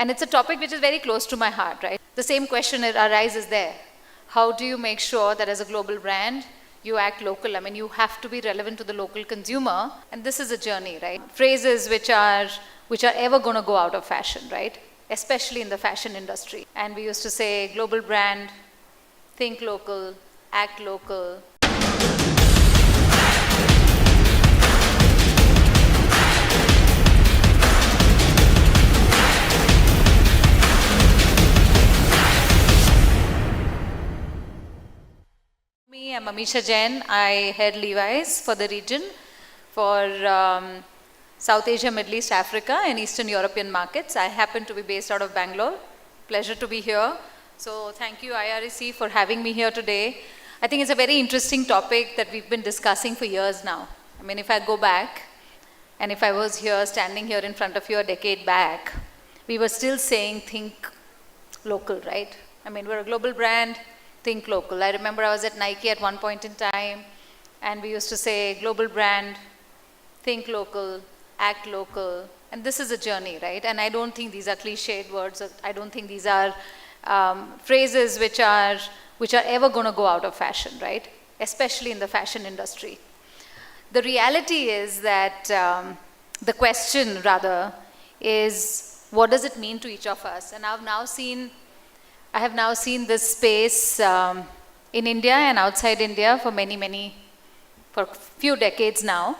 And it's a topic which is very close to my heart, right? The same question arises there. How do you make sure that as a global brand, you act local? I mean, you have to be relevant to the local consumer. And this is a journey, right? Phrases which are ever going to go out of fashion, right? Especially in the fashion industry. And we used to say, global brand, think local, act local. I'm Amisha Jain. I head Levi's for the region for South Asia, Middle East, Africa and Eastern European markets. I happen to be based out of Bangalore. Pleasure to be here. So thank you IREC for having me here today. I think it's a very interesting topic that we've been discussing for years now. I mean, if I go back and if I was here, standing here in front of you a decade back, we were still saying think local, right? I mean, we're a global brand. Think local. I remember I was at Nike at one point in time and we used to say global brand, think local, act local. And this is a journey, right? And I don't think these are cliched words. I don't think these are phrases which are ever going to go out of fashion, right? Especially in the fashion industry. The reality is that the question rather is what does it mean to each of us? And I have now seen this space in India and outside India for for a few decades now.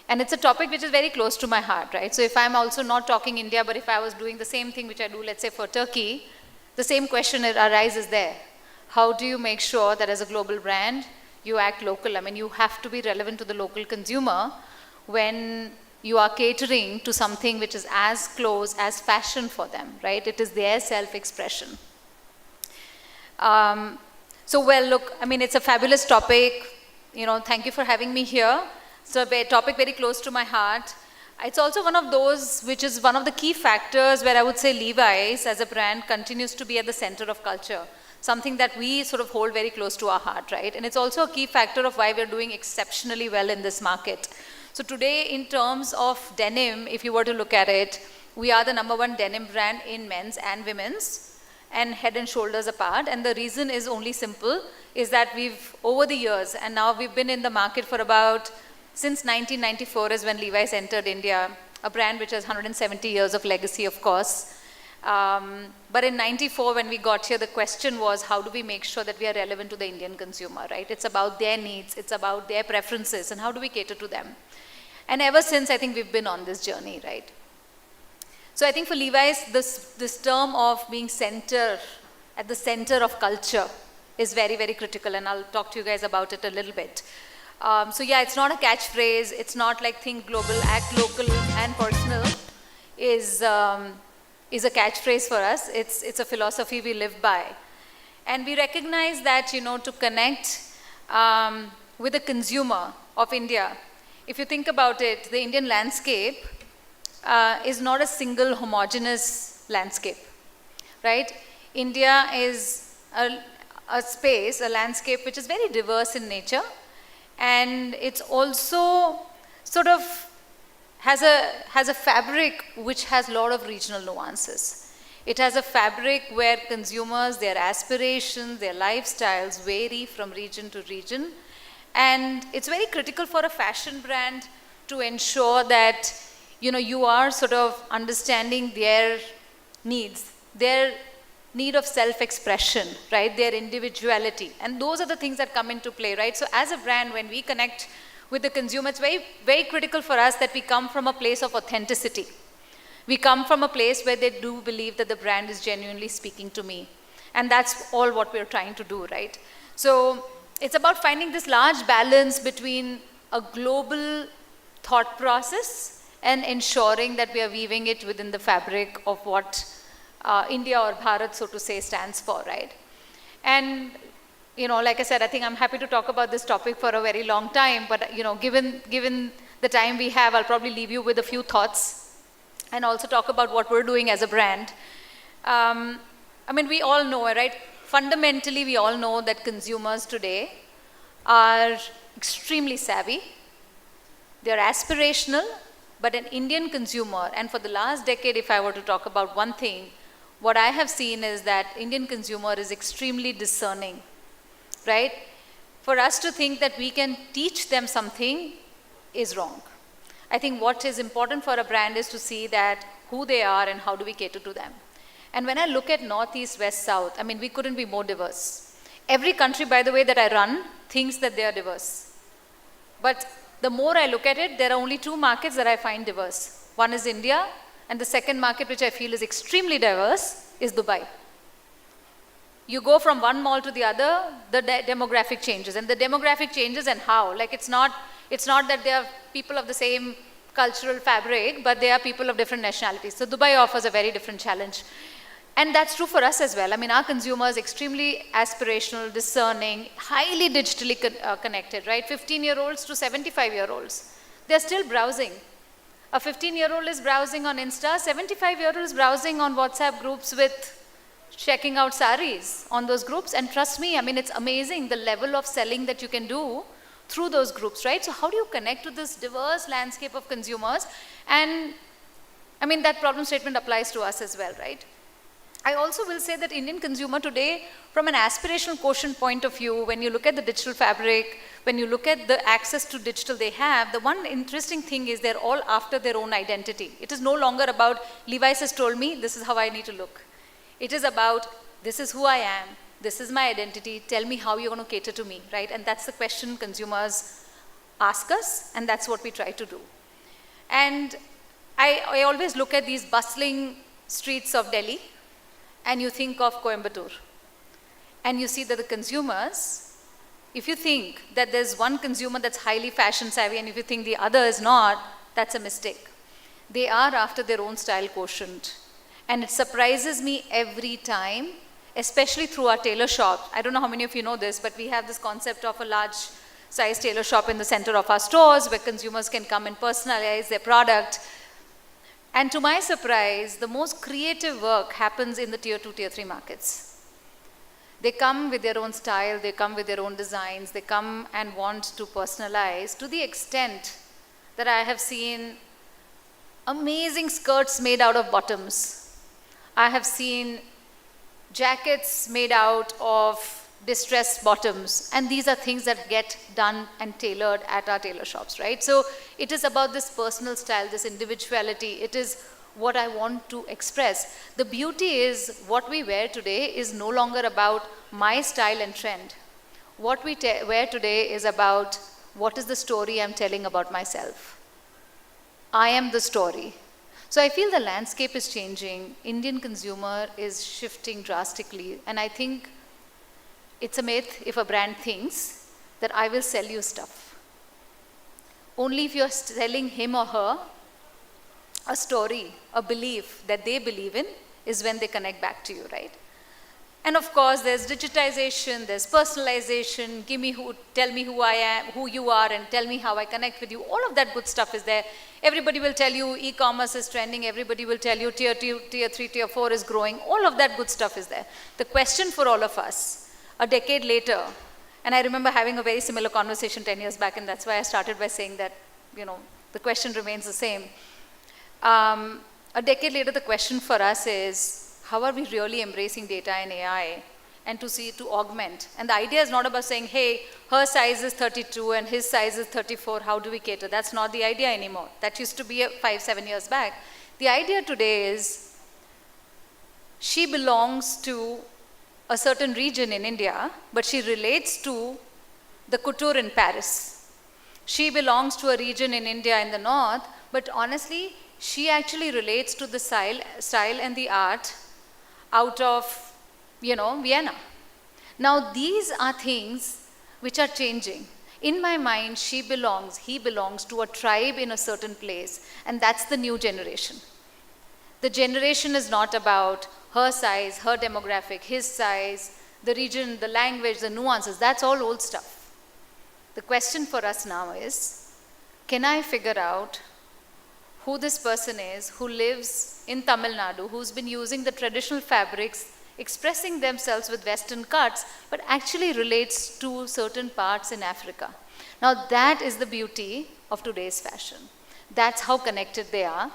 And it's a topic which is very close to my heart, right? So if I'm also not talking India, but if I was doing the same thing which I do, let's say for Turkey, the same question arises there. How do you make sure that as a global brand, you act local? I mean, you have to be relevant to the local consumer when you are catering to something which is as close as fashion for them, right? It is their self-expression. Well, look, I mean, it's a fabulous topic. You know, thank you for having me here. It's a topic very close to my heart. It's also one of those which is one of the key factors where I would say Levi's as a brand continues to be at the center of culture, something that we sort of hold very close to our heart, right? And it's also a key factor of why we're doing exceptionally well in this market. So today, in terms of denim, if you were to look at it, we are the #1 denim brand in men's and women's, and head and shoulders apart. And the reason is only simple, is that we've, over the years, and now we've been in the market for since 1994 is when Levi's entered India, a brand which has 170 years of legacy, of course. But in 94, when we got here, the question was, how do we make sure that we are relevant to the Indian consumer, right? It's about their needs, it's about their preferences, and how do we cater to them? And ever since, I think we've been on this journey, right? So I think for Levi's, this term of being at the center of culture is very, very critical, and I'll talk to you guys about it a little bit. So yeah, it's not a catchphrase. It's not like think global, act local and personal is a catchphrase for us. It's a philosophy we live by. And we recognize that, you know, to connect with the consumer of India, if you think about it, the Indian landscape is not a single homogeneous landscape, right? India is a space, a landscape which is very diverse in nature, and it's also sort of has a fabric which has a lot of regional nuances. It has a fabric where consumers, their aspirations, their lifestyles vary from region to region, and it's very critical for a fashion brand to ensure that, you know, you are sort of understanding their needs, their need of self-expression, right? Their individuality. And those are the things that come into play, right? So as a brand, when we connect with the consumer, it's very, very critical for us that we come from a place of authenticity. We come from a place where they do believe that the brand is genuinely speaking to me. And that's all what we're trying to do, right? So it's about finding this large balance between a global thought process and ensuring that we are weaving it within the fabric of what India or Bharat, so to say, stands for, right? And, you know, like I said, I think I'm happy to talk about this topic for a very long time, but, you know, given the time we have, I'll probably leave you with a few thoughts and also talk about what we're doing as a brand. I mean, we all know, right? Fundamentally, we all know that consumers today are extremely savvy. They're aspirational, But an Indian consumer, and for the last decade, if I were to talk about one thing, what I have seen is that Indian consumer is extremely discerning, right? For us to think that we can teach them something is wrong. I think what is important for a brand is to see that who they are and how do we cater to them. And when I look at North, East, West, South, I mean, we couldn't be more diverse. Every country, by the way, that I run thinks that they are diverse. But the more I look at it, there are only two markets that I find diverse. One is India, and the second market, which I feel is extremely diverse, is Dubai. You go from one mall to the other, the demographic changes. And the demographic changes and how? Like it's not that they are people of the same cultural fabric, but they are people of different nationalities. So Dubai offers a very different challenge. And that's true for us as well. I mean, our consumers extremely aspirational, discerning, highly digitally connected, right? 15-year-olds to 75-year-olds. They're still browsing. A 15-year-old is browsing on Insta, 75-year-old is browsing on WhatsApp groups with checking out saris on those groups. And trust me, I mean, it's amazing the level of selling that you can do through those groups, right? So how do you connect to this diverse landscape of consumers? And I mean, that problem statement applies to us as well, right? I also will say that Indian consumer today, from an aspirational quotient point of view, when you look at the digital fabric, when you look at the access to digital they have, the one interesting thing is they're all after their own identity. It is no longer about, Levi's has told me, this is how I need to look. It is about, this is who I am, this is my identity, tell me how you're going to cater to me, right? And that's the question consumers ask us, and that's what we try to do. And I always look at these bustling streets of Delhi, and you think of Coimbatore. And you see that the consumers, if you think that there's one consumer that's highly fashion savvy, and if you think the other is not, that's a mistake. They are after their own style quotient. And it surprises me every time, especially through our tailor shop. I don't know how many of you know this, but we have this concept of a large size tailor shop in the center of our stores where consumers can come and personalize their product. And to my surprise, the most creative work happens in the tier 2, tier 3 markets. They come with their own style, they come with their own designs, they come and want to personalize to the extent that I have seen amazing skirts made out of bottoms. I have seen jackets made out of distressed bottoms, and these are things that get done and tailored at our tailor shops, right? So it is about this personal style, this individuality. It is what I want to express. The beauty is what we wear today is no longer about my style and trend. What we wear today is about what is the story I'm telling about myself. I am the story. So I feel the landscape is changing. Indian consumer is shifting drastically, and I think it's a myth if a brand thinks that I will sell you stuff. Only if you're selling him or her a story, a belief that they believe in is when they connect back to you, right? And of course, there's digitization, there's personalization, tell me who I am, who you are, and tell me how I connect with you. All of that good stuff is there. Everybody will tell you e-commerce is trending. Everybody will tell you tier 2, tier 3, tier 4 is growing. All of that good stuff is there. The question for all of us, a decade later, and I remember having a very similar conversation 10 years back, and that's why I started by saying that, the question remains the same. A decade later, the question for us is, how are we really embracing data and AI and to augment? And the idea is not about saying, hey, her size is 32 and his size is 34, how do we cater? That's not the idea anymore. That used to be 5-7 years back. The idea today is, she belongs to a certain region in India, but she relates to the couture in Paris. She belongs to a region in India in the north, but honestly, she actually relates to the style and the art out of, Vienna. Now, these are things which are changing. In my mind, he belongs to a tribe in a certain place, and that's the new generation. The generation is not about her size, her demographic, his size, the region, the language, the nuances. That's all old stuff. The question for us now is, can I figure out who this person is who lives in Tamil Nadu, who's been using the traditional fabrics, expressing themselves with Western cuts, but actually relates to certain parts in Africa. Now that is the beauty of today's fashion. That's how connected they are.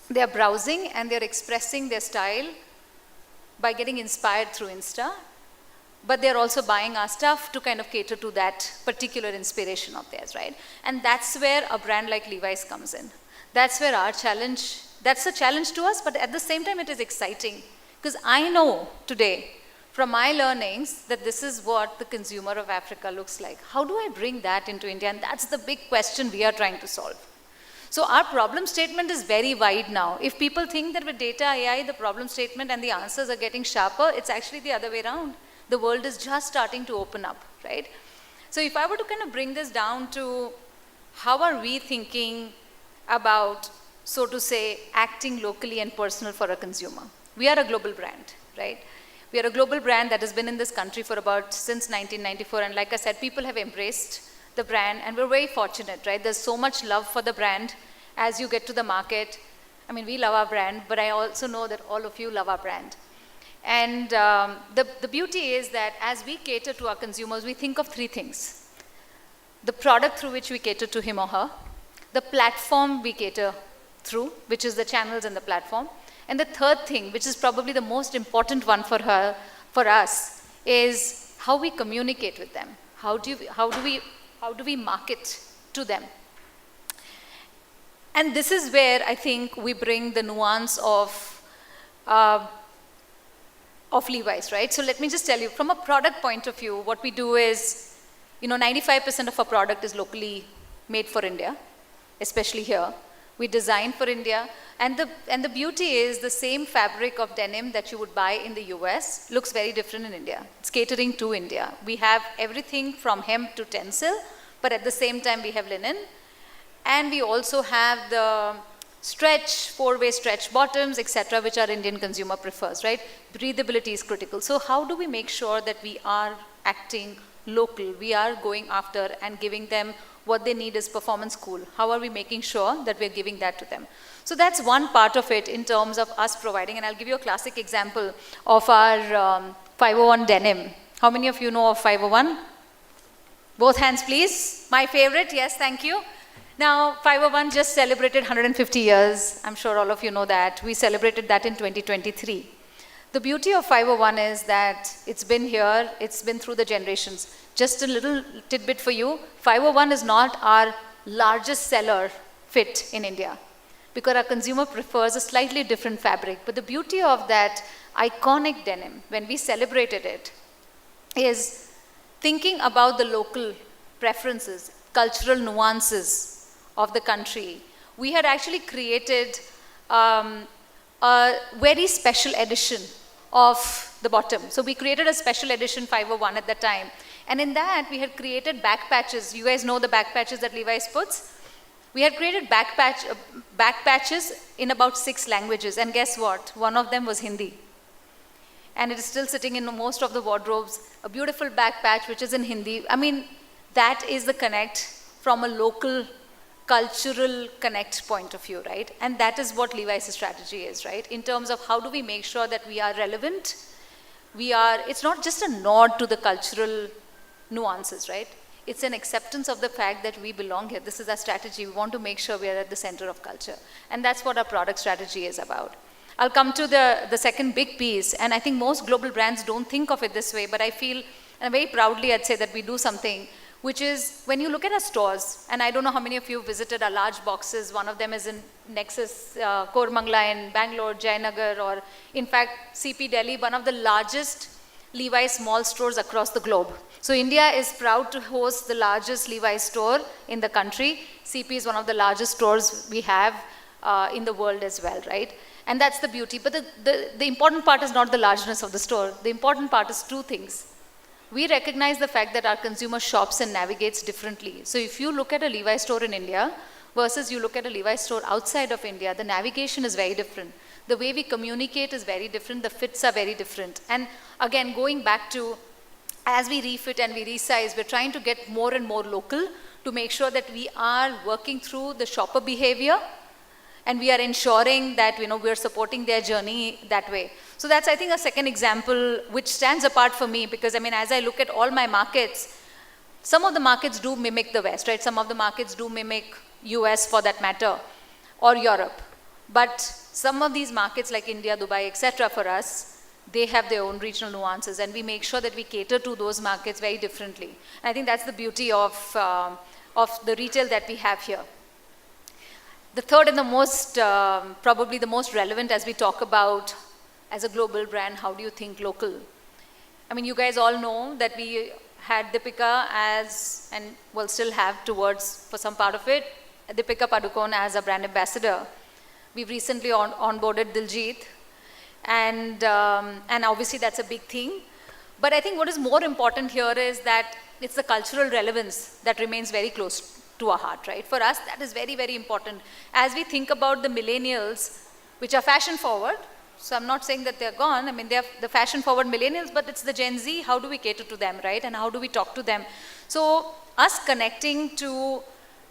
They are browsing and they're expressing their style by getting inspired through Insta, but they're also buying our stuff to kind of cater to that particular inspiration of theirs, right? And that's where a brand like Levi's comes in. That's where our challenge, that's a challenge to us, but at the same time it is exciting, because I know today from my learnings that this is what the consumer of Africa looks like. How do I bring that into India? And that's the big question we are trying to solve. So our problem statement is very wide now. If people think that with data AI, the problem statement and the answers are getting sharper, it's actually the other way around. The world is just starting to open up, right? So if I were to kind of bring this down to how are we thinking about, so to say, acting locally and personal for a consumer? We are a global brand, right? We are a global brand that has been in this country for about since 1994. And like I said, people have embraced the brand, and we're very fortunate, right? There's so much love for the brand as you get to the market. I mean, we love our brand, but I also know that all of you love our brand. And the beauty is that as we cater to our consumers, we think of three things. The product through which we cater to him or her, the platform we cater through, which is the channels and the platform, and the third thing, which is probably the most important one for us, is how we communicate with them. How do we market to them? And this is where I think we bring the nuance of Levi's, right? So let me just tell you, from a product point of view, what we do is, 95% of our product is locally made for India, especially here. We design for India. And the beauty is the same fabric of denim that you would buy in the US looks very different in India. It's catering to India. We have everything from hemp to tencel, but at the same time we have linen. And we also have the stretch, four-way stretch bottoms, etc., which our Indian consumer prefers, right? Breathability is critical. So how do we make sure that we are acting local? We are going after and giving them what they need is performance cool. How are we making sure that we're giving that to them? So that's one part of it in terms of us providing, and I'll give you a classic example of our 501 denim. How many of you know of 501? Both hands, please. My favorite, yes, thank you. Now, 501 just celebrated 150 years. I'm sure all of you know that. We celebrated that in 2023. The beauty of 501 is that it's been here, it's been through the generations. Just a little tidbit for you, 501 is not our largest seller fit in India, because our consumer prefers a slightly different fabric. But the beauty of that iconic denim, when we celebrated it, is thinking about the local preferences, cultural nuances of the country. We had actually created a very special edition of the bottom. So we created a special edition 501 at that time. And in that, we had created back patches. You guys know the back patches that Levi's puts? We had created back patches in about 6 languages. And guess what? One of them was Hindi. And it is still sitting in most of the wardrobes. A beautiful back patch, which is in Hindi. I mean, that is the connect from a local cultural connect point of view, right? And that is what Levi's strategy is, right? In terms of how do we make sure that we are relevant? It's not just a nod to the cultural nuances, right? It's an acceptance of the fact that we belong here. This is our strategy. We want to make sure we are at the center of culture. And that's what our product strategy is about. I'll come to the second big piece. And I think most global brands don't think of it this way, but I feel, and very proudly I'd say that we do something, which is when you look at our stores, and I don't know how many of you visited our large boxes. One of them is in Nexus, Koramangala in Bangalore, Jayanagar, or in fact, CP Delhi, one of the largest Levi's small stores across the globe. So India is proud to host the largest Levi's store in the country. CP is one of the largest stores we have in the world as well, right? And that's the beauty. But the important part is not the largeness of the store. The important part is 2 things. We recognize the fact that our consumer shops and navigates differently. So if you look at a Levi's store in India versus you look at a Levi's store outside of India, the navigation is very different. The way we communicate is very different. The fits are very different. And again, going back to as we refit and we resize, we're trying to get more and more local to make sure that we are working through the shopper behavior and we are ensuring that we're supporting their journey that way. So that's, I think, a second example which stands apart for me, because as I look at all my markets, some of the markets do mimic the West, right? Some of the markets do mimic US for that matter, or Europe. But some of these markets like India, Dubai, etc. for us, they have their own regional nuances, and we make sure that we cater to those markets very differently. And I think that's the beauty of the retail that we have here. The third and the most, probably the most relevant as we talk about as a global brand, how do you think local? I mean, you guys all know that we had Deepika as, and will still have towards, for some part of it, Deepika Padukone as a brand ambassador. We've recently onboarded Diljit, and obviously that's a big thing. But I think what is more important here is that it's the cultural relevance that remains very close to our heart, right? For us, that is very, very important. As we think about the millennials, which are fashion forward, so I'm not saying that they're gone, I mean, they're the fashion forward millennials, but it's the Gen Z, how do we cater to them, right? And how do we talk to them? So us connecting to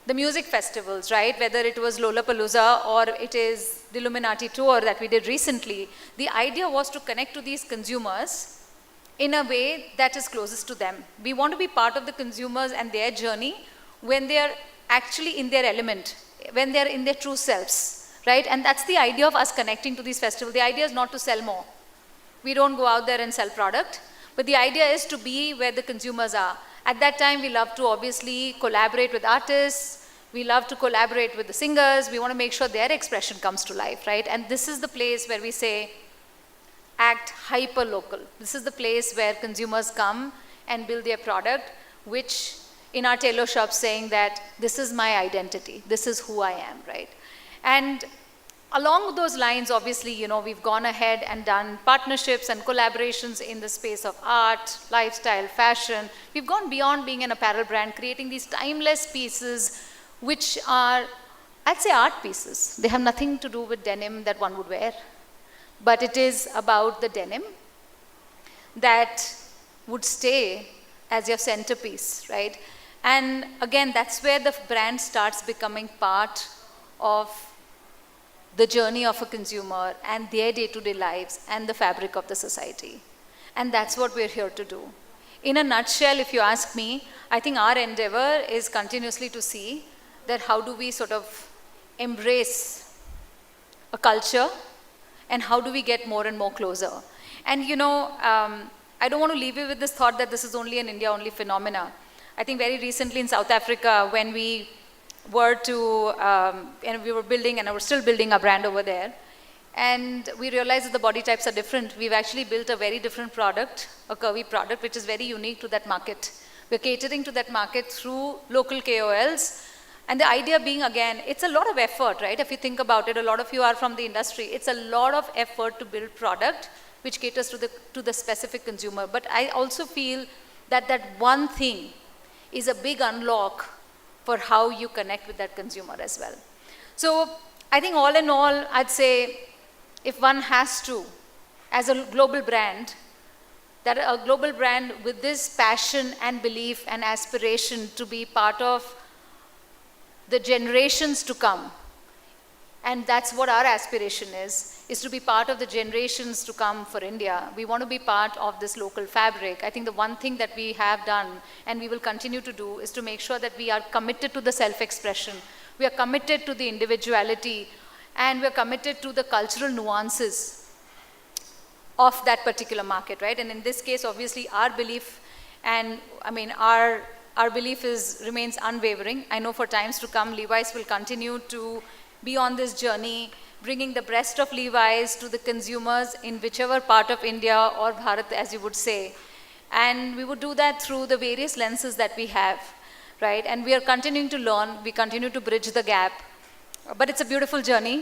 the music festivals, right? Whether it was Lollapalooza or it is the Illuminati tour that we did recently, the idea was to connect to these consumers in a way that is closest to them. We want to be part of the consumers and their journey when they are actually in their element, when they are in their true selves. Right? And that's the idea of us connecting to these festivals. The idea is not to sell more. We don't go out there and sell product, but the idea is to be where the consumers are. At that time, we love to obviously collaborate with artists. We love to collaborate with the singers. We want to make sure their expression comes to life, right? And this is the place where we say, act hyper local. This is the place where consumers come and build their product, which in our tailor shop saying that this is my identity. This is who I am, right? And along those lines, obviously, you know, we've gone ahead and done partnerships and collaborations in the space of art, lifestyle, fashion. We've gone beyond being an apparel brand, creating these timeless pieces, which are, I'd say, art pieces. They have nothing to do with denim that one would wear, but it is about the denim that would stay as your centerpiece, right? And again, that's where the brand starts becoming part of the journey of a consumer and their day-to-day lives and the fabric of the society. And that's what we're here to do. In a nutshell, if you ask me, I think our endeavor is continuously to see that how do we sort of embrace a culture and how do we get more and more closer. And you know, I don't want to leave you with this thought that this is only an India-only phenomena. I think very recently in South Africa, when we were to, and we were building, and we're still building our brand over there, and we realized that the body types are different. We've actually built a very different product, a curvy product, which is very unique to that market. We're catering to that market through local KOLs, and the idea being, again, it's a lot of effort, right? If you think about it, a lot of you are from the industry. It's a lot of effort to build product which caters to the specific consumer. But I also feel that that one thing is a big unlock for how you connect with that consumer as well. So I think all in all, I'd say if one has to, as a global brand, that a global brand with this passion and belief and aspiration to be part of the generations to come, and that's what our aspiration is to be part of the generations to come for India. We want to be part of this local fabric. I think the one thing that we have done and we will continue to do is to make sure that we are committed to the self-expression. We are committed to the individuality, and we are committed to the cultural nuances of that particular market, right? And in this case, obviously, our belief, and I mean, our belief remains unwavering. I know for times to come, Levi's will continue to be on this journey, bringing the best of Levi's to the consumers in whichever part of India or Bharat, as you would say. And we would do that through the various lenses that we have, right? And we are continuing to learn, we continue to bridge the gap. But it's a beautiful journey.